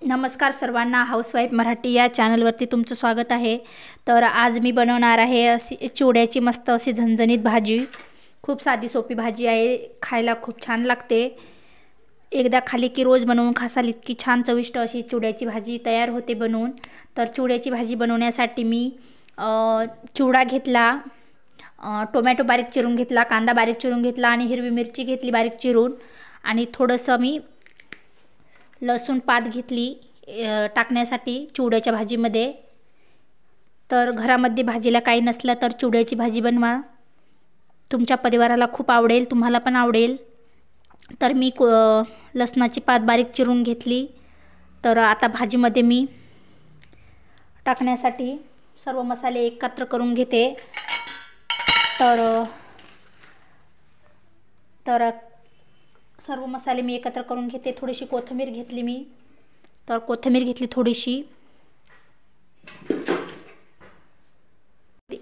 नमस्कार सर्वांना, हाऊसवाईफ मराठी या चॅनलवरती तुमचं स्वागत आहे। तर आज मी बनवणार आहे अशी चिवड्याची मस्त अशी झणझणीत भाजी। खूप साधी सोपी भाजी आहे, खायला खूप छान लागते। एकदा खाली की रोज बनवून खासाल इतकी छान चविष्ट अशी चिवड्याची भाजी तयार होते बनवून। तर चिवड्याची भाजी बनवण्यासाठी मी चिवडा घेतला, टोमॅटो बारीक चिरून घेतला, कांदा बारीक चिरून घेतला आणि हिरवी मिरची घेतली बारीक चिरून, आणि थोडंसं मी लसूण पात घेतली टाकण्यासाठी चिवड्याच्या भाजीमध्ये। तर घरामध्ये भाजीला काही नसलं तर चिवड्याची भाजी बनवा, तुमच्या परिवाराला खूप आवडेल, तुम्हाला पण आवडेल। तर मी लसणाची पात बारीक चिरून घेतली। तर आता भाजीमध्ये मी टाकण्यासाठी सर्व मसाले एकत्र करून घेते। तर सर्व मसाले मी एकत्र करून घेते। थोडीशी कोथिंबीर घेतली मी, तर कोथिंबीर घेतली थोडीशी।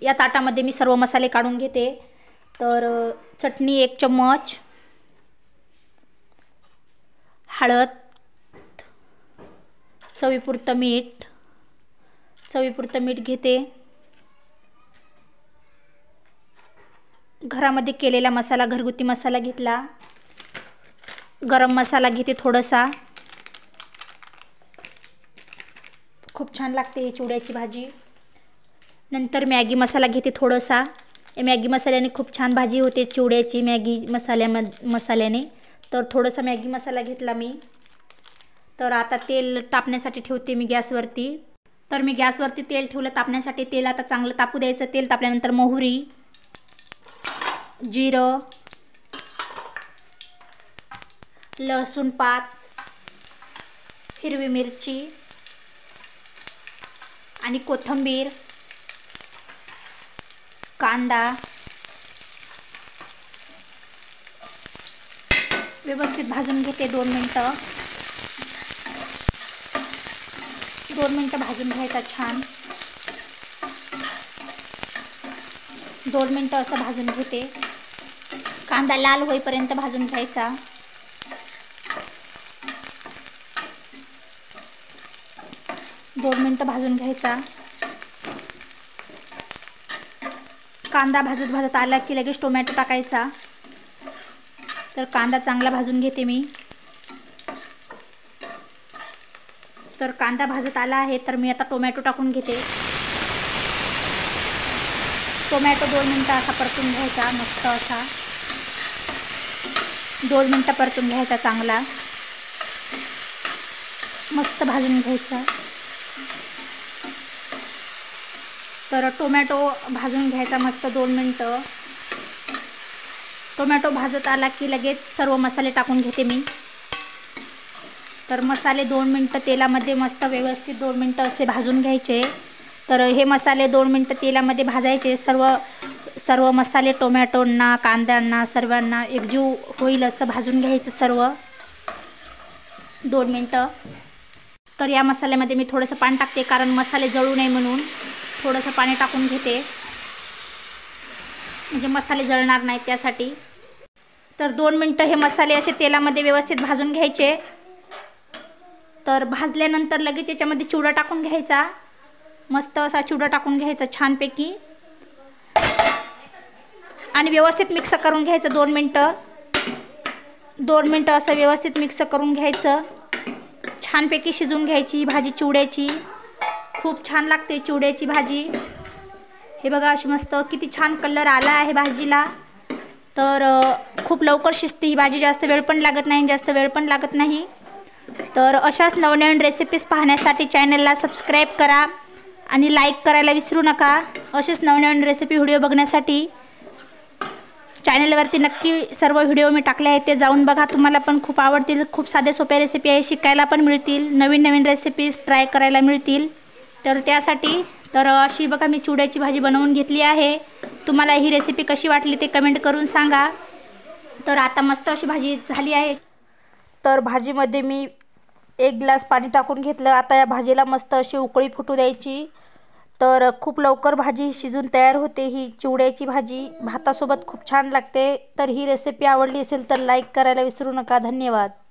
या ताटामध्ये मी सर्व मसाले काढून घेते। तर चटणी 1 चम्मच, हळद, चवीपुरतं मीठ घेते। घरामध्ये केलेला मसाला, घरगुती मसाला घेतला। गरम मसाला घेते थोडासा, खूप छान लागते ही चिवड्याची भाजी। नंतर मॅगी मसाला घेते थोडासा, मॅगी मसाल्याने खूप छान भाजी होते चिवड्याची मॅगी मसाल्याने। तर थोडासा मॅगी मसाला घेतला मी। तर आता तेल तापण्यासाठी ठेवते मी गॅसवरती। तर मी गॅसवरती तेल ठेवलं तापण्यासाठी। तेल आता चांगलं तापू द्यायचं। तेल तापल्यानंतर मोहरी, जिरं, लसूण पात, हिरवी मिरची आणि कोथिंबीर, कांदा व्यवस्थित भाजून घेते 2 मिनिटं। 2 मिनिटं भाजून घ्यायचा छान। 2 मिनिटं असं भाजून घेते, कांदा लाल होईपर्यंत भाजून घ्यायचा। दोन मिनिटं भाजून घ्यायचा। कांदा भाजत आला की लगेच टोमॅटो टाकायचा। तर कांदा चांगला भाजून घेते मी। तर कांदा भाजत आला आहे, तर मी आता टोमॅटो टाकून घेते। टोमॅटो 2 मिनिटं असा परतून घ्यायचा, मस्त असा 2 मिनिटं परतून घ्यायचा, चांगला मस्त भाजून घ्यायचा। तर टोमॅटो भाजून घ्यायचा मस्त 2 मिनिटं। टोमॅटो भाजत आला की लगेच सर्व मसाले टाकून घेते मी। तर मसाले 2 मिनिटं तेलामध्ये मस्त व्यवस्थित 2 मिनिटं असे भाजून घ्यायचे। तर हे मसाले 2 मिनिटं तेलामध्ये भाजायचे। सर्व मसाले टोमॅटोंना, कांद्यांना, सर्वांना एकजीव होईल असं भाजून घ्यायचं सर्व 2 मिनिटं। तर या मसाल्यामध्ये मी थोडंसं पाणी टाकते, कारण मसाले जळू नये म्हणून थोडंसं पाणी टाकून घेते, म्हणजे मसाले जळणार नाहीत त्यासाठी। तर 2 मिनिटं हे मसाले असे तेलामध्ये व्यवस्थित भाजून घ्यायचे। तर भाजल्यानंतर लगेच याच्यामध्ये चिवडा टाकून घ्यायचा, मस्त असा चिवडा टाकून घ्यायचा छानपैकी, आणि व्यवस्थित मिक्स करून घ्यायचं 2 मिनिटं। 2 मिनिटं असं व्यवस्थित मिक्स करून घ्यायचं, छानपैकी शिजून घ्यायची भाजी चिवड्याची। खूप छान लागते चिवड्याची भाजी। हे बघा अशी मस्त किती छान कलर आला आहे भाजीला। तर खूप लवकर शिजते ही भाजी, जास्त वेळ पण लागत नाही। तर अशाच नवनवीन रेसिपीज पाहण्यासाठी चॅनलला सबस्क्राईब करा आणि लाईक करायला विसरू नका। असेच नवनवीन रेसिपी व्हिडिओ बघण्यासाठी चॅनलवरती नक्की सर्व व्हिडिओ मी टाकले आहेत, ते जाऊन बघा, तुम्हाला पण खूप आवडतील। खूप साध्या सोप्या रेसिपी आहे, शिकायला पण मिळतील, नवीन रेसिपीज ट्राय करायला मिळतील। तर त्यासाठी अशी बघा मी चिवड्याची भाजी बनवून घेतली आहे। तुम्हाला ही रेसिपी कशी वाटली ते कमेंट करून सांगा। तर आता मस्त अशी भाजी झाली आहे। तर भाजीमध्ये मी 1 ग्लास पाणी टाकून घेतलं। आता या भाजीला मस्त अशी उकळी फुटू द्यायची। तर खूप लवकर भाजी शिजून तयार होते ही चिवड्याची भाजी, भातासोबत खूप छान लागते। तर ही रेसिपी आवडली असेल तर लाईक करायला विसरू नका। धन्यवाद।